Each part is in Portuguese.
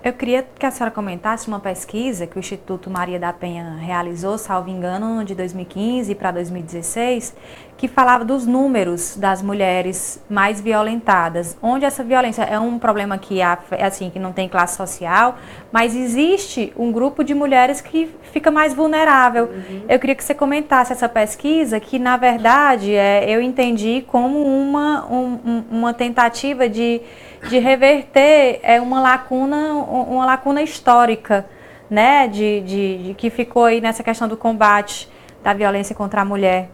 Eu queria que a senhora comentasse uma pesquisa que o Instituto Maria da Penha realizou, salvo engano, de 2015 para 2016, que falava dos números das mulheres mais violentadas, onde essa violência é um problema que, assim, que não tem classe social, mas existe um grupo de mulheres que fica mais vulnerável. Eu queria que você comentasse essa pesquisa, que na verdade eu entendi como uma tentativa de reverter uma lacuna histórica, né, de que ficou aí nessa questão do combate da violência contra a mulher.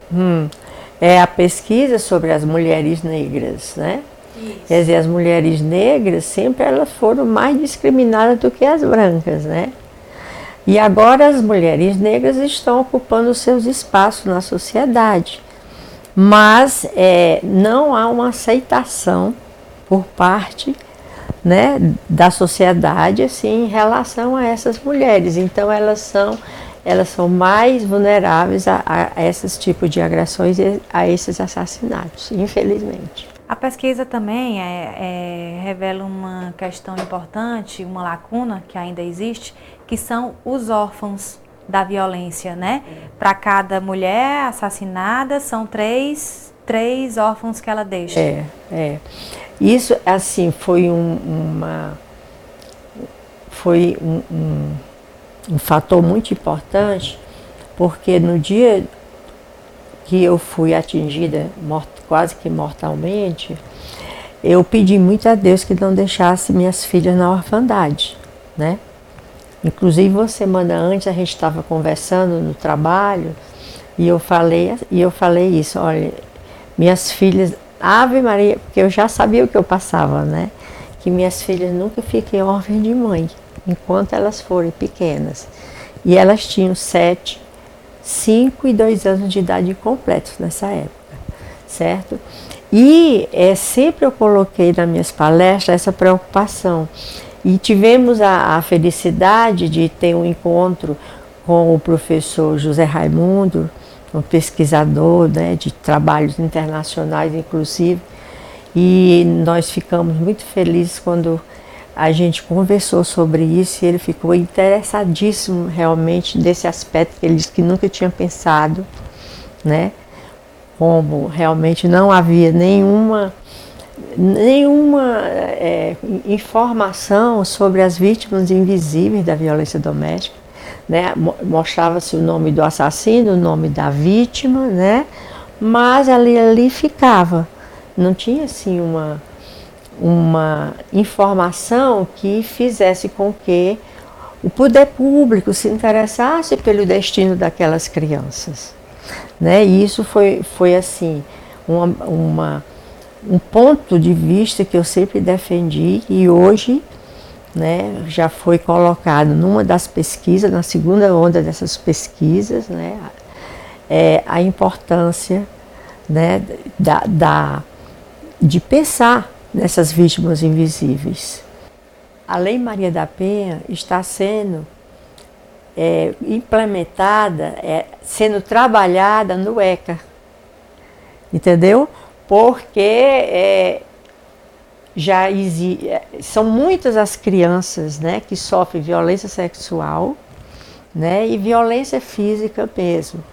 É a pesquisa sobre as mulheres negras, né? Isso. Quer dizer, as mulheres negras sempre elas foram mais discriminadas do que as brancas, né? E agora as mulheres negras estão ocupando os seus espaços na sociedade, mas não há uma aceitação por parte, né, da sociedade assim, em relação a essas mulheres. Então elas são mais vulneráveis a esses tipos de agressões e a esses assassinatos, infelizmente. A pesquisa também revela uma questão importante, uma lacuna que ainda existe, que são os órfãos da violência, né? Para cada mulher assassinada, são três órfãos que ela deixa. Isso, assim, foi um fator muito importante, porque no dia que eu fui atingida quase que mortalmente, eu pedi muito a Deus que não deixasse minhas filhas na orfandade, né? Inclusive, uma semana antes a gente estava conversando no trabalho e eu falei isso, olha, minhas filhas, Ave Maria, porque eu já sabia o que eu passava, né? Que minhas filhas nunca fiquem órfãs de mãe, enquanto elas forem pequenas. E elas tinham 7, 5 e 2 anos de idade completos nessa época, certo? E sempre eu coloquei nas minhas palestras essa preocupação. E tivemos a felicidade de ter um encontro com o professor José Raimundo, um pesquisador, né, de trabalhos internacionais, inclusive, e nós ficamos muito felizes quando a gente conversou sobre isso e ele ficou interessadíssimo realmente desse aspecto que ele disse que nunca tinha pensado, né, como realmente não havia nenhuma informação sobre as vítimas invisíveis da violência doméstica, né? Mostrava-se o nome do assassino, o nome da vítima, né? Mas ali ficava. Não tinha assim uma informação que fizesse com que o poder público se interessasse pelo destino daquelas crianças, né? E isso foi assim um ponto de vista que eu sempre defendi e hoje, né, já foi colocado numa das pesquisas, na segunda onda dessas pesquisas, né, a importância, né, de pensar nessas vítimas invisíveis. A Lei Maria da Penha está sendo implementada, sendo trabalhada no ECA, entendeu? Porque são muitas as crianças, né, que sofrem violência sexual, né, e violência física mesmo,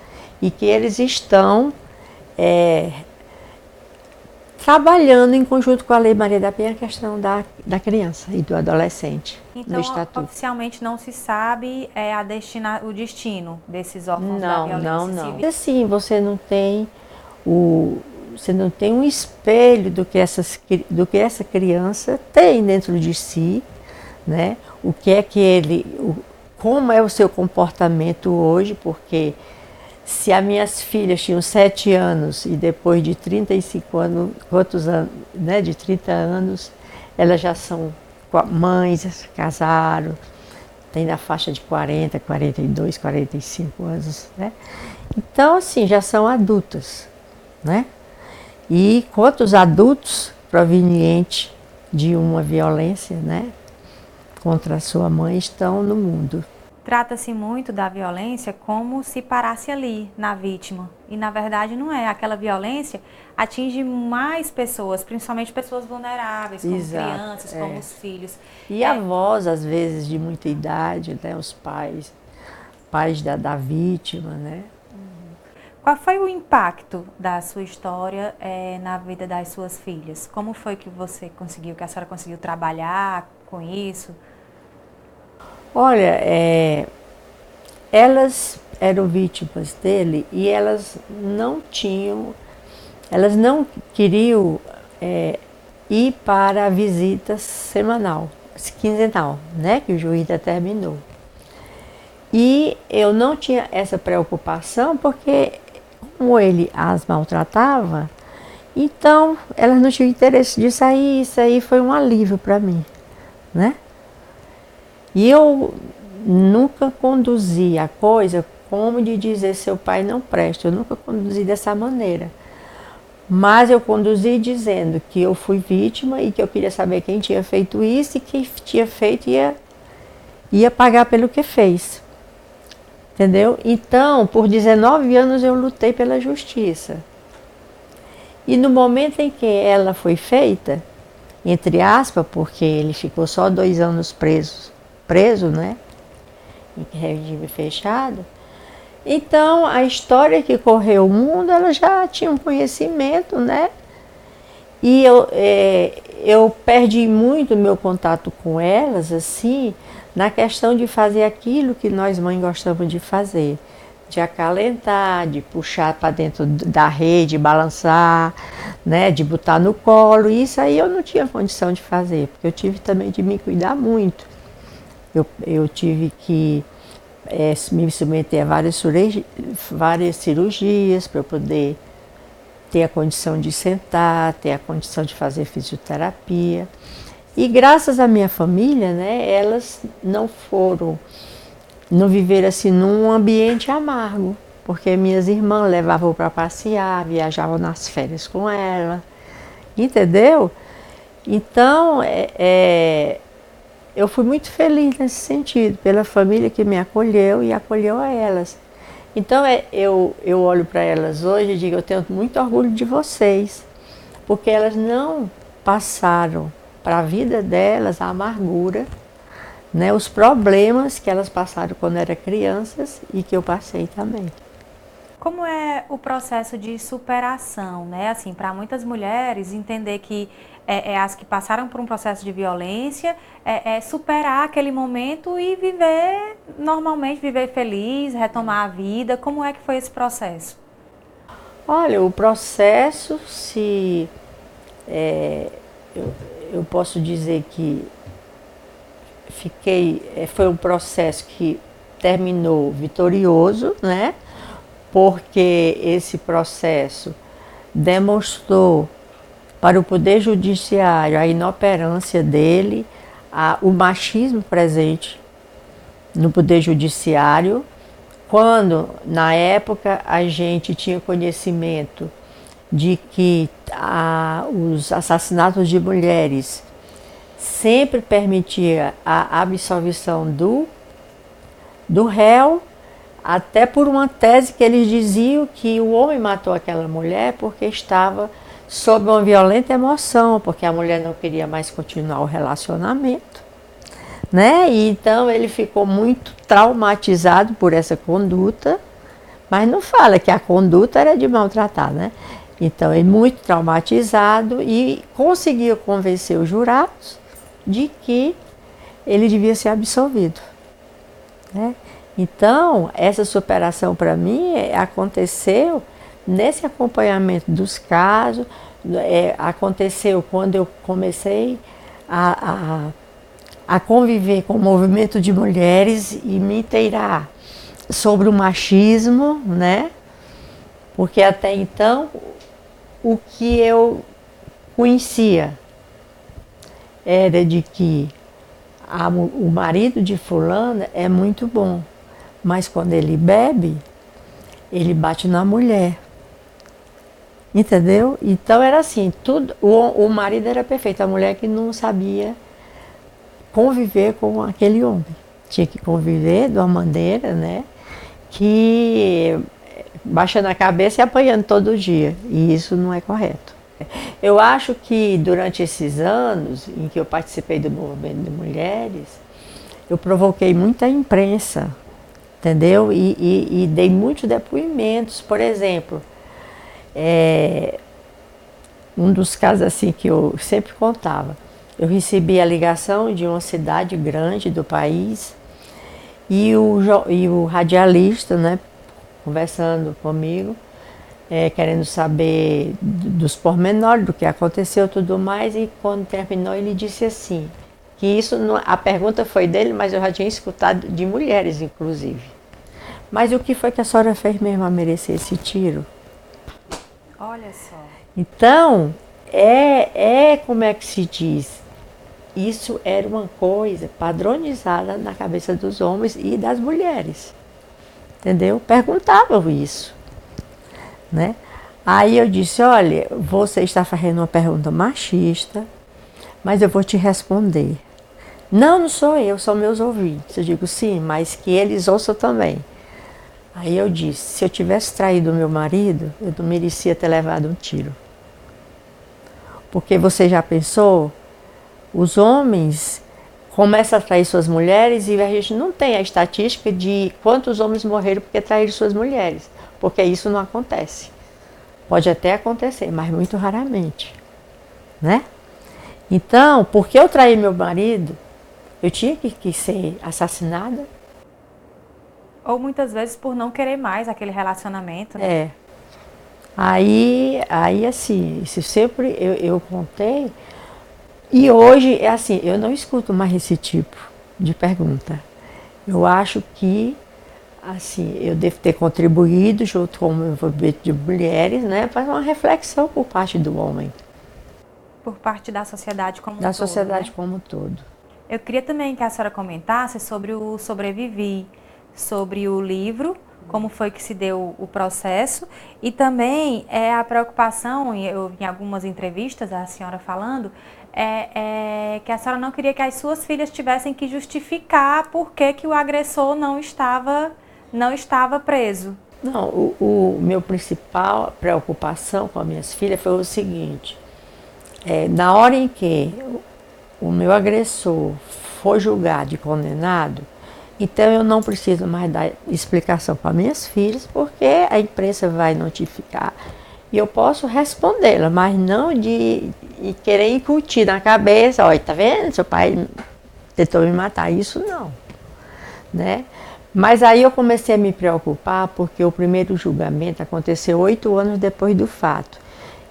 e que eles estão trabalhando em conjunto com a Lei Maria da Penha a questão da criança e do adolescente. Então, no estatuto. oficialmente não se sabe o destino desses órfãos da violência civil? Assim, você não tem um espelho do que essa criança tem dentro de si, né? O que é que como é o seu comportamento hoje, porque se as minhas filhas tinham 7 anos e depois de 35 anos, quantos anos, né? De 30 anos, elas já são mães, casaram, tem na faixa de 40, 42, 45 anos, né? Então, assim, já são adultas, né? E quantos adultos provenientes de uma violência, né, contra a sua mãe estão no mundo? trata-se muito da violência como se parasse ali, na vítima. E na verdade não é. Aquela violência atinge mais pessoas, principalmente pessoas vulneráveis, como Exato, crianças, como os filhos. E avós, às vezes, de muita idade, né? Os pais, da vítima, né? Qual foi o impacto da sua história na vida das suas filhas? Como foi que que a senhora conseguiu trabalhar com isso? Olha, elas eram vítimas dele e elas não queriam ir para a visita semanal, quinzenal, né, que o juiz determinou. E eu não tinha essa preocupação porque, como ele as maltratava, então elas não tinham interesse de sair, isso aí foi um alívio para mim, né? E eu nunca conduzi a coisa como de dizer seu pai não presta, eu nunca conduzi dessa maneira. Mas eu conduzi dizendo que eu fui vítima e que eu queria saber quem tinha feito isso e quem tinha feito ia pagar pelo que fez. Entendeu? Então, por 19 anos eu lutei pela justiça. E no momento em que ela foi feita, entre aspas, porque ele ficou só 2 anos preso, né? Em regime fechado. Então, a história que correu o mundo, ela já tinha um conhecimento, né? E eu perdi muito meu contato com elas, assim, na questão de fazer aquilo que nós mães gostamos de fazer. De acalentar, de puxar para dentro da rede, balançar, né? De botar no colo. Isso aí eu não tinha condição de fazer, porque eu tive também de me cuidar muito. Eu tive que me submeter a várias cirurgias para eu poder ter a condição de sentar, ter a condição de fazer fisioterapia. E graças à minha família, né, elas não viveram assim num ambiente amargo, porque minhas irmãs levavam para passear, viajavam nas férias com ela, entendeu? Então, eu fui muito feliz nesse sentido, pela família que me acolheu e acolheu a elas. Então eu olho para elas hoje e digo, eu tenho muito orgulho de vocês, porque elas não passaram para a vida delas a amargura, né, os problemas que elas passaram quando eram crianças e que eu passei também. Como é o processo de superação, né? Assim, para muitas mulheres, entender que as que passaram por um processo de violência, superar aquele momento e viver normalmente, viver feliz, retomar a vida. Como é que foi esse processo? Olha, o processo, eu posso dizer que foi um processo que terminou vitorioso, né? Porque esse processo demonstrou para o Poder Judiciário a inoperância dele, o machismo presente no Poder Judiciário, quando, na época, a gente tinha conhecimento de que os assassinatos de mulheres sempre permitia a absolvição do réu, até por uma tese que eles diziam que o homem matou aquela mulher porque estava sob uma violenta emoção, porque a mulher não queria mais continuar o relacionamento, né? E então ele ficou muito traumatizado por essa conduta, mas não fala que a conduta era de maltratar, né? Então ele muito traumatizado e conseguiu convencer os jurados de que ele devia ser absolvido, né? Então, essa superação para mim aconteceu nesse acompanhamento dos casos, aconteceu quando eu comecei a conviver com o movimento de mulheres e me inteirar sobre o machismo, né? Porque até então, o que eu conhecia era de que o marido de fulana é muito bom, mas quando ele bebe, ele bate na mulher. Entendeu? Então era assim, o marido era perfeito, a mulher que não sabia conviver com aquele homem. tinha que conviver de uma maneira, né, que baixando a cabeça e apanhando todo dia, e isso não é correto. Eu acho que durante esses anos em que eu participei do movimento de mulheres, eu provoquei muita imprensa, entendeu? E dei muitos depoimentos. Por exemplo, um dos casos assim que eu sempre contava, eu recebi a ligação de uma cidade grande do país e o radialista, né, conversando comigo, querendo saber dos pormenores do que aconteceu e tudo mais, e quando terminou ele disse assim, que isso não, a pergunta foi dele, mas eu já tinha escutado de mulheres inclusive. Mas o que foi que a senhora fez mesmo a merecer esse tiro? Olha só. Então, como é que se diz? Isso era uma coisa padronizada na cabeça dos homens e das mulheres. Entendeu? Perguntavam isso, né? Aí eu disse, olha, você está fazendo uma pergunta machista, mas eu vou te responder. Não, não sou eu, são meus ouvintes. Eu digo, sim, mas que eles ouçam também. Aí eu disse, se eu tivesse traído meu marido, eu não merecia ter levado um tiro. Porque você já pensou? Os homens começam a trair suas mulheres e a gente não tem a estatística de quantos homens morreram porque traíram suas mulheres. Porque isso não acontece. Pode até acontecer, mas muito raramente, né? Então, porque eu traí meu marido, eu tinha que ser assassinada? Ou muitas vezes por não querer mais aquele relacionamento, né? Aí assim, isso sempre eu contei. E hoje, é assim, eu não escuto mais esse tipo de pergunta. Eu acho que, assim, eu devo ter contribuído junto com o movimento de mulheres, né, para uma reflexão por parte do homem. Por parte da sociedade como um todo. Da sociedade, né? como um todo. Eu queria também que a senhora comentasse sobre o Sobrevivi, sobre o livro, como foi que se deu o processo, e também a preocupação, eu vi em algumas entrevistas a senhora falando, que a senhora não queria que as suas filhas tivessem que justificar por que o agressor não estava preso. Não, o meu principal preocupação com as minhas filhas foi o seguinte, na hora em que o meu agressor for julgado e condenado, então eu não preciso mais dar explicação para minhas filhas, porque a imprensa vai notificar e eu posso respondê-la, mas não de querer incutir na cabeça, olha, tá vendo, seu pai tentou me matar, isso não, né? Mas aí eu comecei a me preocupar porque o primeiro julgamento aconteceu 8 anos depois do fato.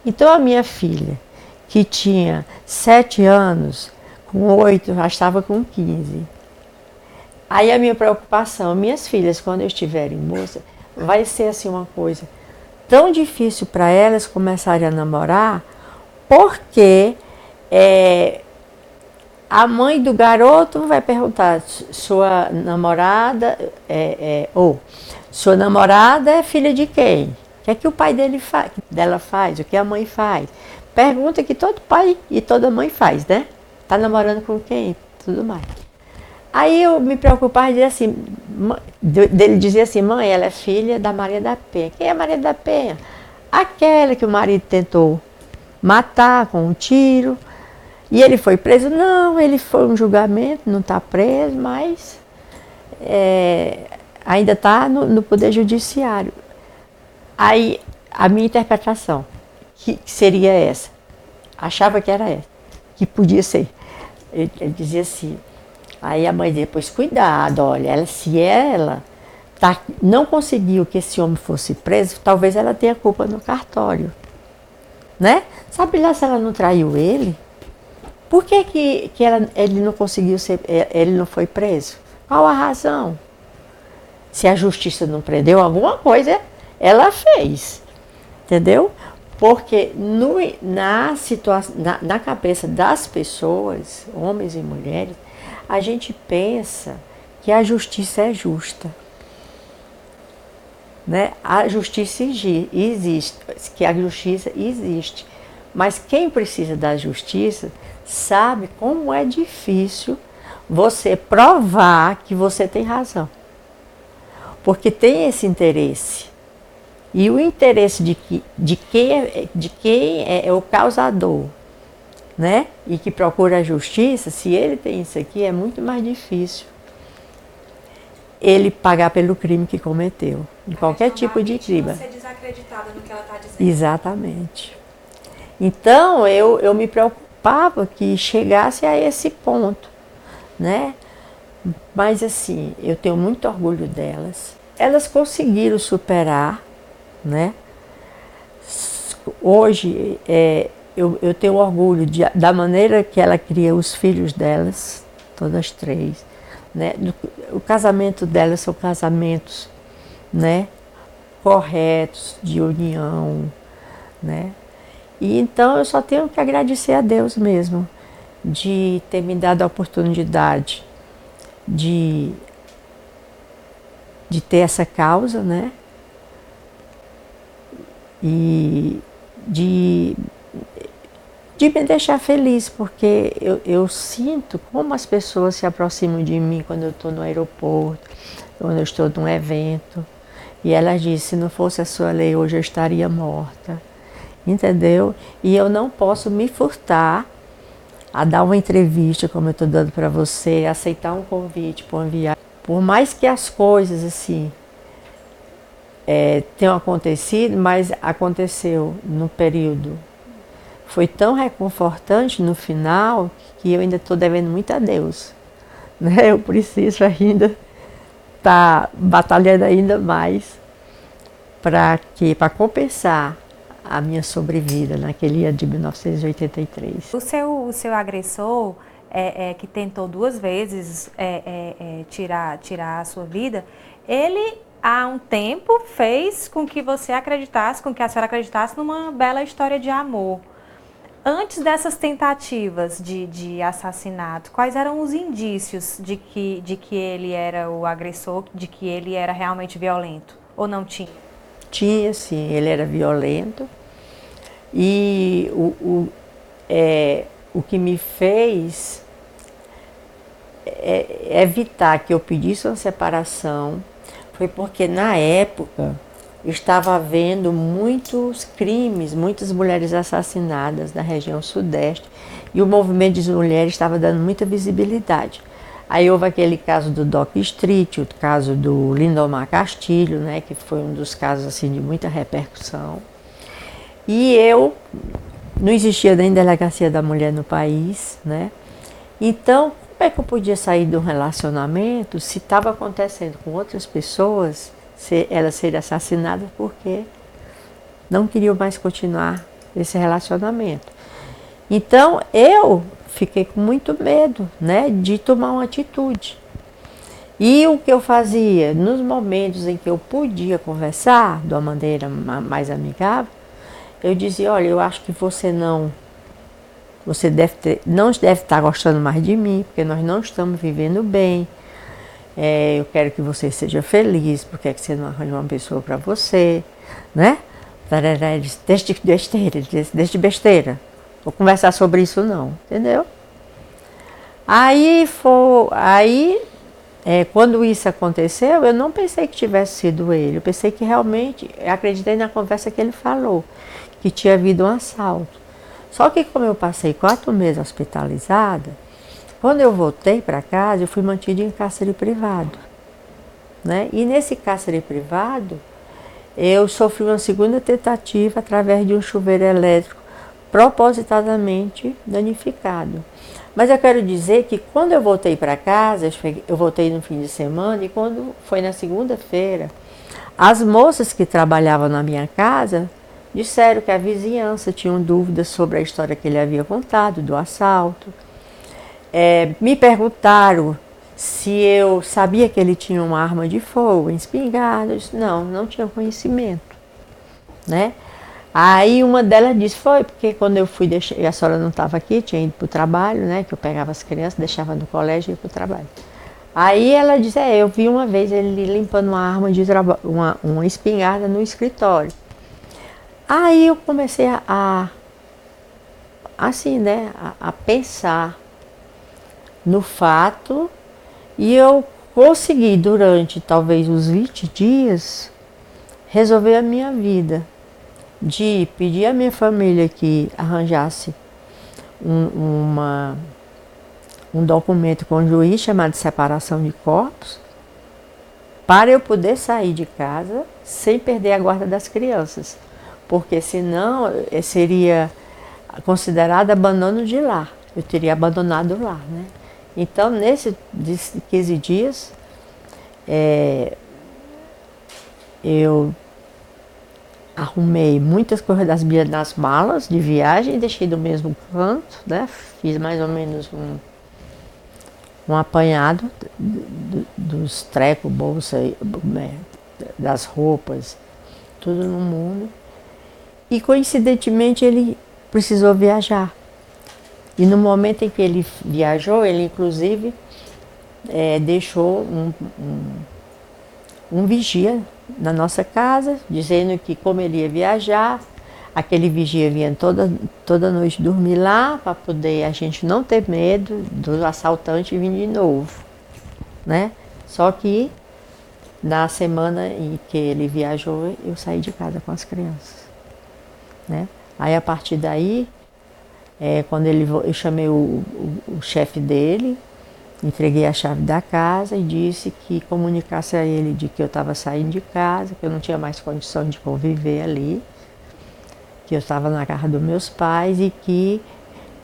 Então a minha filha, que tinha 7 anos, com 8 já estava com 15. Aí a minha preocupação, minhas filhas, quando estiverem moças, vai ser assim uma coisa tão difícil para elas começarem a namorar, porque a mãe do garoto vai perguntar, sua namorada sua namorada é filha de quem? O que é que o pai dela faz? O que a mãe faz? Pergunta que todo pai e toda mãe faz, né? Tá namorando com quem? Tudo mais. Aí eu me preocupava e dizia assim, dele dizia assim, mãe, ela é filha da Maria da Penha. Quem é a Maria da Penha? Aquela que o marido tentou matar com um tiro. E ele foi preso? Não, ele foi um julgamento, não está preso, mas ainda está no Poder Judiciário. Aí a minha interpretação, que seria essa, achava que era essa, que podia ser. Ele dizia assim, aí a mãe dizia, pois cuidado, olha, se ela não conseguiu que esse homem fosse preso, talvez ela tenha culpa no cartório, né? Sabe lá se ela não traiu ele? Por que ele não conseguiu ele não foi preso? Qual a razão? Se a justiça não prendeu, alguma coisa ela fez, entendeu? Porque na cabeça das pessoas, homens e mulheres, a gente pensa que a justiça é justa, né? A justiça existe, que a justiça existe, mas quem precisa da justiça sabe como é difícil você provar que você tem razão. Porque tem esse interesse. E o interesse de quem é o causador, né? E que procura a justiça, se ele tem isso aqui, é muito mais difícil ele pagar pelo crime que cometeu. Em qualquer tipo de crime. Ser desacreditada no que ela está dizendo. Exatamente. Então, eu me preocupava que chegasse a esse ponto, né? Mas assim, eu tenho muito orgulho delas. Elas conseguiram superar, né? Hoje, eu tenho orgulho da maneira que ela cria os filhos delas, todas três, né? O casamento delas são casamentos, né? Corretos, de união, né? E então eu só tenho que agradecer a Deus mesmo, de ter me dado a oportunidade de ter essa causa, né? E de me deixar feliz, porque eu sinto como as pessoas se aproximam de mim quando eu estou no aeroporto, quando eu estou num evento. E elas dizem, se não fosse a sua lei, hoje eu estaria morta. Entendeu? E eu não posso me furtar a dar uma entrevista, como eu estou dando para você, aceitar um convite para uma viagem. Por mais que as coisas assim tenham acontecido, mas aconteceu no período. Foi tão reconfortante no final que eu ainda estou devendo muito a Deus. Né? Eu preciso ainda estar batalhando ainda mais para compensar a minha sobrevida naquele ano de 1983. O seu agressor, que tentou 2 vezes tirar a sua vida, ele há um tempo fez com que você acreditasse, com que a senhora acreditasse numa bela história de amor. Antes dessas tentativas de assassinato, quais eram os indícios de que ele era o agressor, de que ele era realmente violento? Ou não tinha? Tinha, sim, ele era violento. E o que me fez evitar que eu pedisse uma separação foi porque, na época, estava havendo muitos crimes, muitas mulheres assassinadas na região sudeste, e o movimento de mulheres estava dando muita visibilidade. Aí houve aquele caso do Doc Street, o caso do Lindomar Castilho, né, que foi um dos casos assim, de muita repercussão. E não existia nem delegacia da mulher no país, né? Então, como é que eu podia sair de um relacionamento se estava acontecendo com outras pessoas, elas serem assassinadas porque não queriam mais continuar esse relacionamento? Então, eu fiquei com muito medo, né, de tomar uma atitude. E o que eu fazia, nos momentos em que eu podia conversar de uma maneira mais amigável, eu dizia, olha, eu acho que você não deve estar gostando mais de mim, porque nós não estamos vivendo bem. Eu quero que você seja feliz, porque é que você não arranja uma pessoa para você, né? Ele disse, deixa de besteira, vou conversar sobre isso não, entendeu? Quando isso aconteceu, eu não pensei que tivesse sido ele, eu pensei que realmente, acreditei na conversa que ele falou, que tinha havido um assalto. Só que como eu passei 4 meses hospitalizada, quando eu voltei para casa, eu fui mantida em cárcere privado, né? E nesse cárcere privado, eu sofri uma segunda tentativa através de um chuveiro elétrico propositadamente danificado. Mas eu quero dizer que quando eu voltei para casa, eu voltei no fim de semana, e quando foi na segunda-feira, as moças que trabalhavam na minha casa disseram que a vizinhança tinha dúvidas sobre a história que ele havia contado, do assalto. Me perguntaram se eu sabia que ele tinha uma arma de fogo, espingarda. Eu disse, não tinha conhecimento, né? Aí uma delas disse, foi porque quando eu fui, a senhora não estava aqui, tinha ido para o trabalho, né? Que eu pegava as crianças, deixava no colégio e ia para o trabalho. Aí ela disse, eu vi uma vez ele limpando uma arma de trabalho, uma espingarda no escritório. Aí eu comecei assim, né, a pensar, no fato, e eu consegui durante talvez uns 20 dias resolver a minha vida, de pedir à minha família que arranjasse um documento com o juiz chamado de separação de corpos, para eu poder sair de casa sem perder a guarda das crianças, porque senão seria considerado abandono de lar, eu teria abandonado o lar, né? Então, nesses 15 dias, eu arrumei muitas coisas das malas de viagem, deixei do mesmo canto, né? Fiz mais ou menos um apanhado dos trecos, bolsa, das roupas, tudo no mundo. E coincidentemente ele precisou viajar. E no momento em que ele viajou, ele inclusive deixou um vigia na nossa casa, dizendo que como ele ia viajar, aquele vigia vinha toda noite dormir lá, para poder a gente não ter medo do assaltante vir de novo, né? Só que na semana em que ele viajou, eu saí de casa com as crianças, né? Aí a partir daí, quando eu chamei o chefe dele, entreguei a chave da casa e disse que comunicasse a ele de que eu estava saindo de casa, que eu não tinha mais condição de conviver ali, que eu estava na casa dos meus pais e que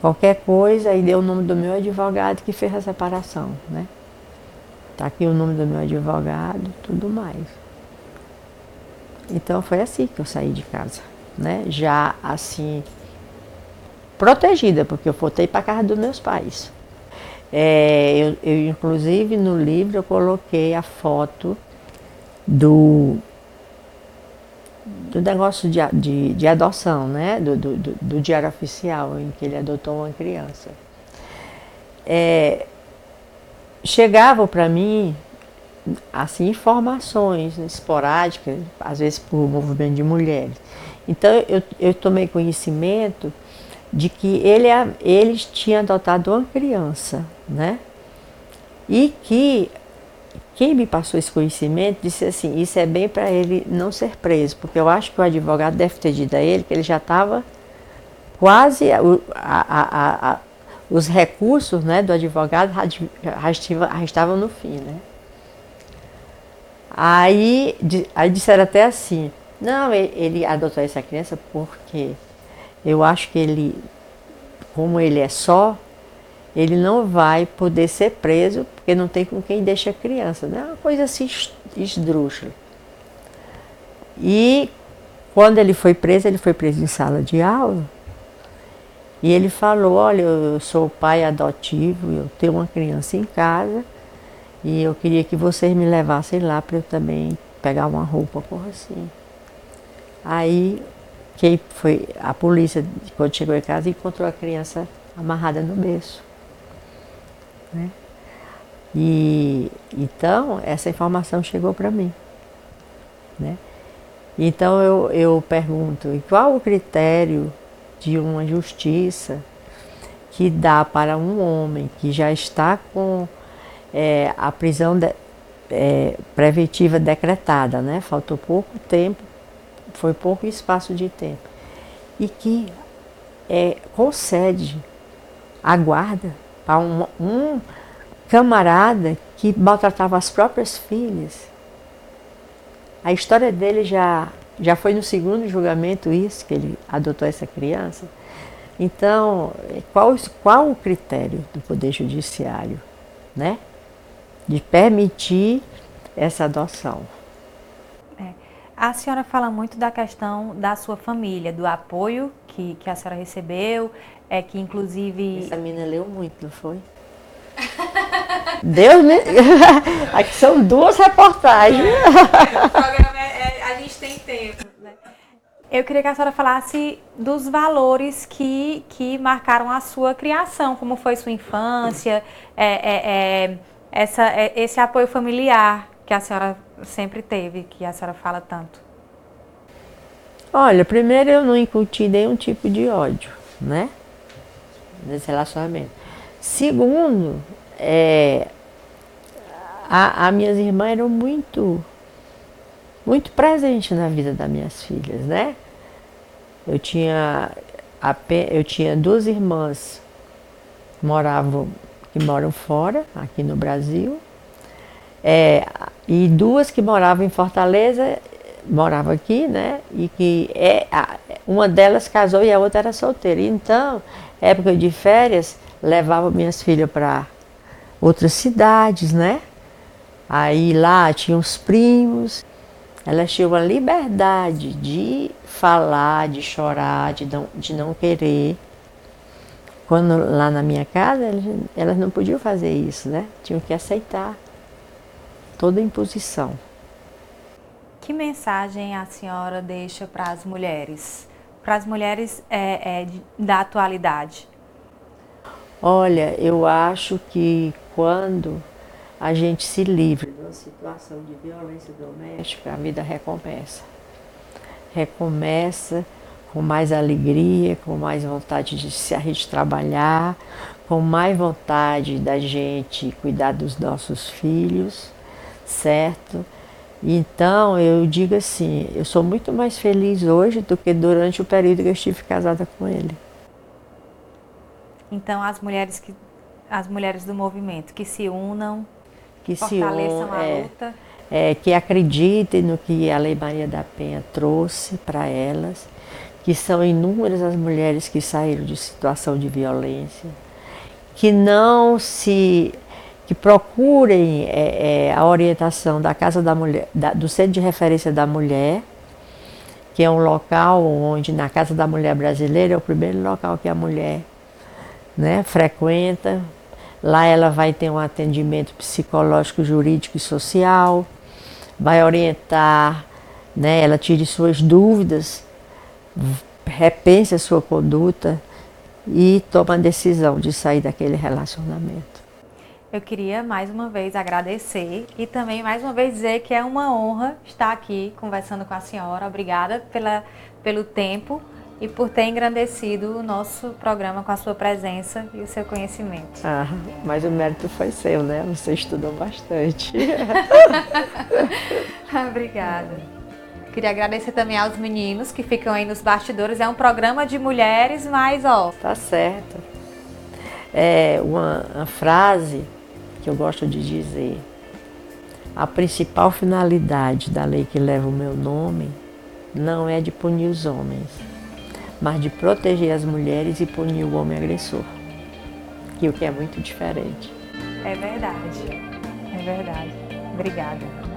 qualquer coisa, aí deu o nome do meu advogado que fez a separação, né? Tá aqui o nome do meu advogado, tudo mais. Então foi assim que eu saí de casa, né? Já assim, protegida, porque eu voltei para a casa dos meus pais. Eu, inclusive, no livro eu coloquei a foto do negócio de adoção, né? Do diário oficial, em que ele adotou uma criança. Chegavam para mim assim, informações esporádicas, às vezes por movimento de mulheres. Então eu tomei conhecimento de que eles tinham adotado uma criança, né? E que quem me passou esse conhecimento disse assim, isso é bem para ele não ser preso, porque eu acho que o advogado deve ter dito a ele que ele já estava quase, os recursos, né, do advogado já estavam no fim, né? Aí disseram até assim, não, ele adotou essa criança porque eu acho que ele, como ele é só, ele não vai poder ser preso porque não tem com quem deixa a criança, né? Uma coisa assim esdrúxula. E quando ele foi preso em sala de aula, e ele falou, olha, eu sou pai adotivo, eu tenho uma criança em casa, e eu queria que vocês me levassem lá para eu também pegar uma roupa, porra assim. Aí a polícia, quando chegou em casa, encontrou a criança amarrada no berço, né? E então essa informação chegou para mim, né? Então eu pergunto, e qual o critério de uma justiça que dá para um homem que já está com a prisão preventiva decretada, né? Faltou pouco tempo, foi pouco espaço de tempo, e que concede a guarda para um camarada que maltratava as próprias filhas. A história dele já foi no segundo julgamento isso, que ele adotou essa criança. Então, qual o critério do Poder Judiciário, né, de permitir essa adoção? A senhora fala muito da questão da sua família, do apoio que a senhora recebeu, que inclusive... Essa menina leu muito, não foi? Deus me... Aqui são duas reportagens. O programa a gente tem tempo, né? Eu queria que a senhora falasse dos valores que marcaram a sua criação, como foi sua infância, esse apoio familiar que a senhora sempre teve, que a senhora fala tanto. Olha, primeiro eu não incuti nenhum tipo de ódio, né, nesse relacionamento. Segundo, As minhas irmãs eram muito presentes na vida das minhas filhas, né? Eu tinha duas irmãs que moram fora, aqui no Brasil, e duas que moravam em Fortaleza, moravam aqui, né? E uma delas casou e a outra era solteira. Então, época de férias, levava minhas filhas para outras cidades, né? Aí lá tinha os primos, elas tinham a liberdade de falar, de chorar, de não querer. Quando lá na minha casa, elas não podiam fazer isso, né? Tinham que aceitar toda imposição. Que mensagem a senhora deixa para as mulheres? Para as mulheres da atualidade? Olha, eu acho que quando a gente se livra de uma situação de violência doméstica, a vida recomeça. Recomeça com mais alegria, com mais vontade de a gente trabalhar, com mais vontade da gente cuidar dos nossos filhos, certo? Então eu digo assim, eu sou muito mais feliz hoje do que durante o período que eu estive casada com ele. Então as mulheres do movimento que se unam, Que fortaleçam a luta. Que acreditem no que a Lei Maria da Penha trouxe para elas, que são inúmeras as mulheres que saíram de situação de violência, que procurem a orientação da Casa da Mulher, do Centro de Referência da Mulher, que é um local onde, na Casa da Mulher Brasileira, é o primeiro local que a mulher, né, frequenta. Lá ela vai ter um atendimento psicológico, jurídico e social, vai orientar, né, ela tire suas dúvidas, repense a sua conduta e toma a decisão de sair daquele relacionamento. Eu queria mais uma vez agradecer e também mais uma vez dizer que é uma honra estar aqui conversando com a senhora. Obrigada pelo tempo e por ter engrandecido o nosso programa com a sua presença e o seu conhecimento. Mas o mérito foi seu, né? Você estudou bastante. Obrigada. Queria agradecer também aos meninos que ficam aí nos bastidores. É um programa de mulheres, mas Tá certo. É uma frase que eu gosto de dizer. A principal finalidade da lei que leva o meu nome não é de punir os homens, mas de proteger as mulheres e punir o homem agressor, que é muito diferente. É verdade, é verdade. Obrigada.